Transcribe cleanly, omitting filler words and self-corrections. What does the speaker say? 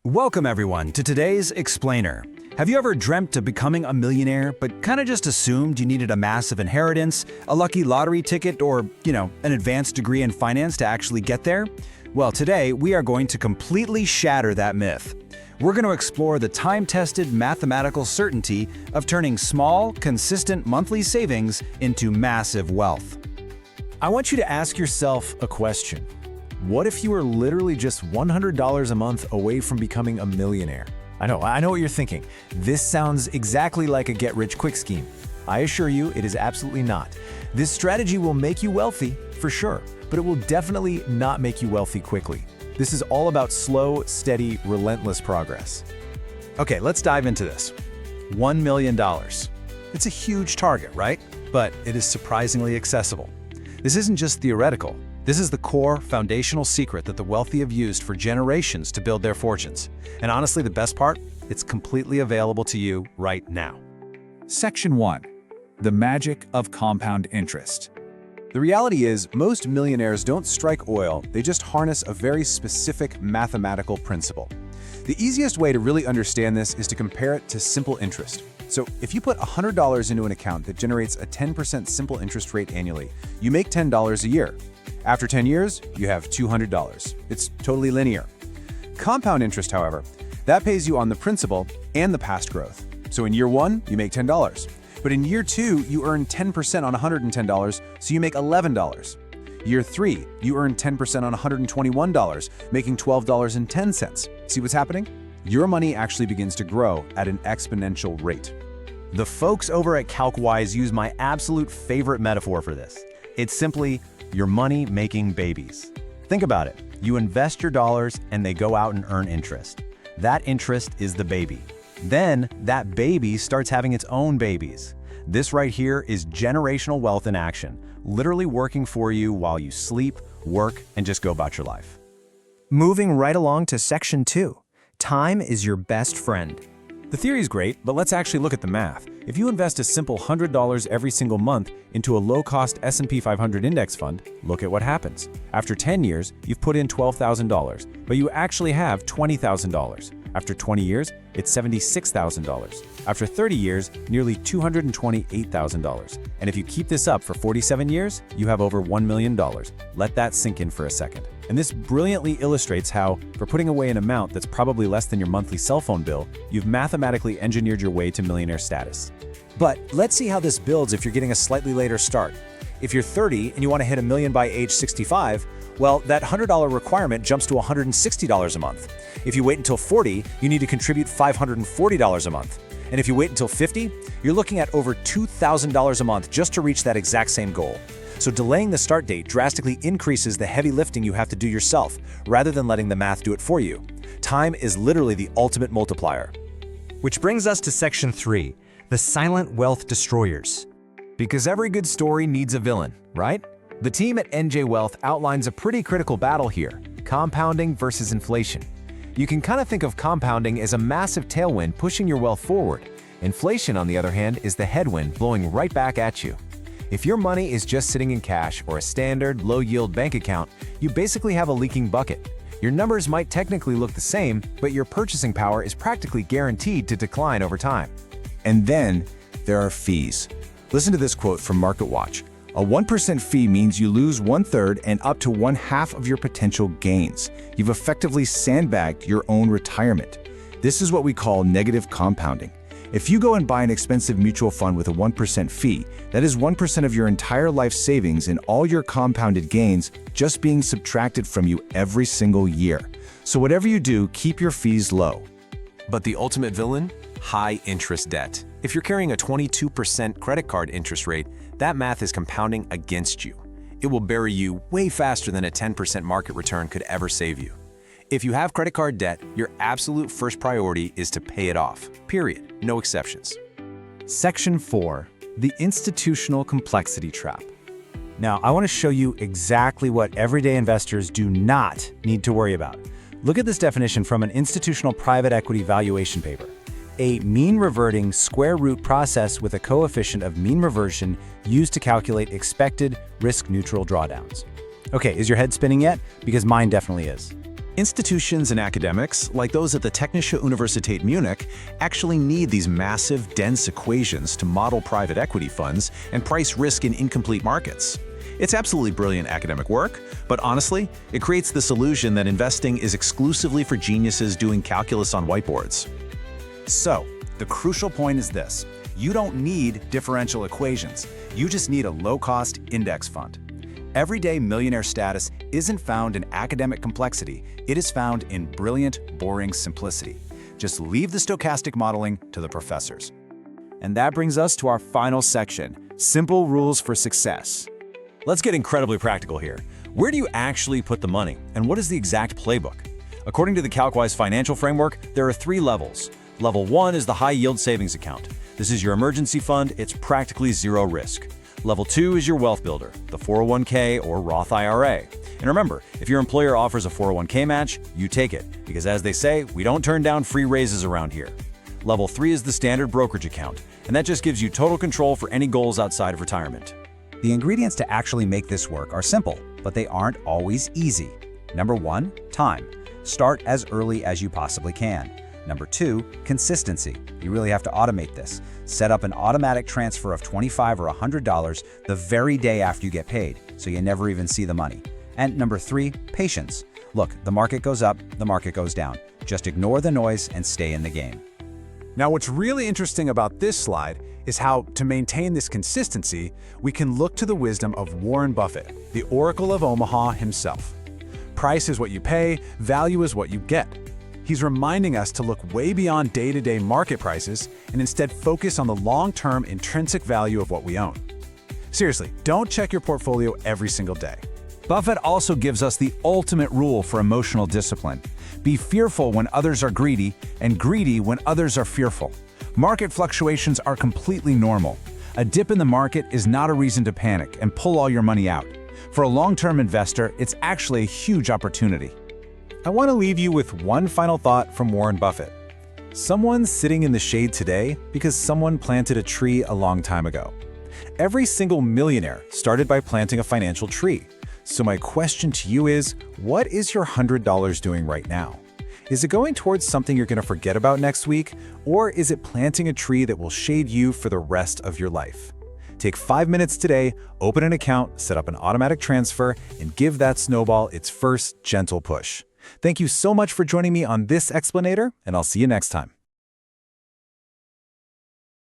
Welcome everyone to today's Explainer. Have you ever dreamt of becoming a millionaire but kind of just assumed you needed a massive inheritance, a lucky lottery ticket, or, an advanced degree in finance to actually get there? Well, today we are going to completely shatter that myth. We're going to explore the time-tested mathematical certainty of turning small, consistent monthly savings into massive wealth. I want you to ask yourself a question. What if you were literally just $100 a month away from becoming a millionaire? I know what you're thinking. This sounds exactly like a get-rich-quick scheme. I assure you, it is absolutely not. This strategy will make you wealthy, for sure, but it will definitely not make you wealthy quickly. This is all about slow, steady, relentless progress. Okay, let's dive into this. $1 million. It's a huge target, right? But it is surprisingly accessible. This isn't just theoretical. This is the core, foundational secret that the wealthy have used for generations to build their fortunes. And honestly, the best part? It's completely available to you right now. Section 1. The magic of compound interest. The reality is, most millionaires don't strike oil, they just harness a very specific mathematical principle. The easiest way to really understand this is to compare it to simple interest. So if you put $100 into an account that generates a 10% simple interest rate annually, you make $10 a year. After 10 years, you have $200. It's totally linear. Compound interest, however, that pays you on the principal and the past growth. So in year 1, you make $10. But in year 2, you earn 10% on $110, so you make $11. Year 3, you earn 10% on $121, making $12.10. See what's happening? Your money actually begins to grow at an exponential rate. The folks over at CalcWise use my absolute favorite metaphor for this. It's simply your money making babies. Think about it. You invest your dollars and they go out and earn interest. That interest is the baby. Then that baby starts having its own babies. This right here is generational wealth in action, literally working for you while you sleep, work, and just go about your life. Moving right along to Section 2. Time is your best friend. The theory is great, but let's actually look at the math. If you invest a simple $100 every single month into a low-cost S&P 500 index fund, look at what happens. After 10 years, you've put in $12,000, but you actually have $20,000. After 20 years, it's $76,000. After 30 years, nearly $228,000. And if you keep this up for 47 years, you have over $1 million. Let that sink in for a second. And this brilliantly illustrates how, for putting away an amount that's probably less than your monthly cell phone bill, you've mathematically engineered your way to millionaire status. But let's see how this builds if you're getting a slightly later start. If you're 30 and you want to hit $1 million by age 65, well, that $100 requirement jumps to $160 a month. If you wait until 40, you need to contribute $540 a month. And if you wait until 50, you're looking at over $2,000 a month just to reach that exact same goal. So delaying the start date drastically increases the heavy lifting you have to do yourself, rather than letting the math do it for you. Time is literally the ultimate multiplier. Which brings us to Section 3, the silent wealth destroyers. Because every good story needs a villain, right? The team at NJ Wealth outlines a pretty critical battle here: compounding versus inflation. You can kind of think of compounding as a massive tailwind pushing your wealth forward. Inflation, on the other hand, is the headwind blowing right back at you. If your money is just sitting in cash or a standard, low-yield bank account, you basically have a leaking bucket. Your numbers might technically look the same, but your purchasing power is practically guaranteed to decline over time. And then there are fees. Listen to this quote from MarketWatch. A 1% fee means you lose 1/3 and up to 1/2 of your potential gains. You've effectively sandbagged your own retirement. This is what we call negative compounding. If you go and buy an expensive mutual fund with a 1% fee, that is 1% of your entire life savings and all your compounded gains just being subtracted from you every single year. So whatever you do, keep your fees low. But the ultimate villain? High interest debt. If you're carrying a 22% credit card interest rate, that math is compounding against you. It will bury you way faster than a 10% market return could ever save you. If you have credit card debt, your absolute first priority is to pay it off. Period. No exceptions. Section 4. The institutional complexity trap. Now, I want to show you exactly what everyday investors do not need to worry about. Look at this definition from an institutional private equity valuation paper. A mean reverting square root process with a coefficient of mean reversion used to calculate expected risk-neutral drawdowns. Okay, is your head spinning yet? Because mine definitely is. Institutions and academics, like those at the Technische Universität Munich, actually need these massive, dense equations to model private equity funds and price risk in incomplete markets. It's absolutely brilliant academic work, but honestly, it creates this illusion that investing is exclusively for geniuses doing calculus on whiteboards. So, the crucial point is this. You don't need differential equations. You just need a low-cost index fund. Everyday millionaire status isn't found in academic complexity, it is found in brilliant, boring simplicity. Just leave the stochastic modeling to the professors. And that brings us to our final section, simple rules for success. Let's get incredibly practical here. Where do you actually put the money, and what is the exact playbook? According to the CalcWise financial framework, there are 3 levels. Level 1 is the high-yield savings account. This is your emergency fund, it's practically zero risk. Level 2 is your wealth builder, the 401k or Roth IRA. And remember, if your employer offers a 401k match, you take it, because as they say, we don't turn down free raises around here. Level 3 is the standard brokerage account, and that just gives you total control for any goals outside of retirement. The ingredients to actually make this work are simple, but they aren't always easy. Number 1, time. Start as early as you possibly can. Number 2, consistency. You really have to automate this. Set up an automatic transfer of $25 or $100 the very day after you get paid, so you never even see the money. And number 3, patience. Look, the market goes up, the market goes down. Just ignore the noise and stay in the game. Now, what's really interesting about this slide is how, to maintain this consistency, we can look to the wisdom of Warren Buffett, the Oracle of Omaha himself. Price is what you pay, value is what you get. He's reminding us to look way beyond day-to-day market prices and instead focus on the long-term intrinsic value of what we own. Seriously, don't check your portfolio every single day. Buffett also gives us the ultimate rule for emotional discipline. Be fearful when others are greedy, and greedy when others are fearful. Market fluctuations are completely normal. A dip in the market is not a reason to panic and pull all your money out. For a long-term investor, it's actually a huge opportunity. I want to leave you with one final thought from Warren Buffett. Someone's sitting in the shade today because someone planted a tree a long time ago. Every single millionaire started by planting a financial tree. So my question to you is, what is your $100 doing right now? Is it going towards something you're going to forget about next week, or is it planting a tree that will shade you for the rest of your life? Take 5 minutes today, open an account, set up an automatic transfer, and give that snowball its first gentle push. Thank you so much for joining me on this Explanator, and I'll see you next time.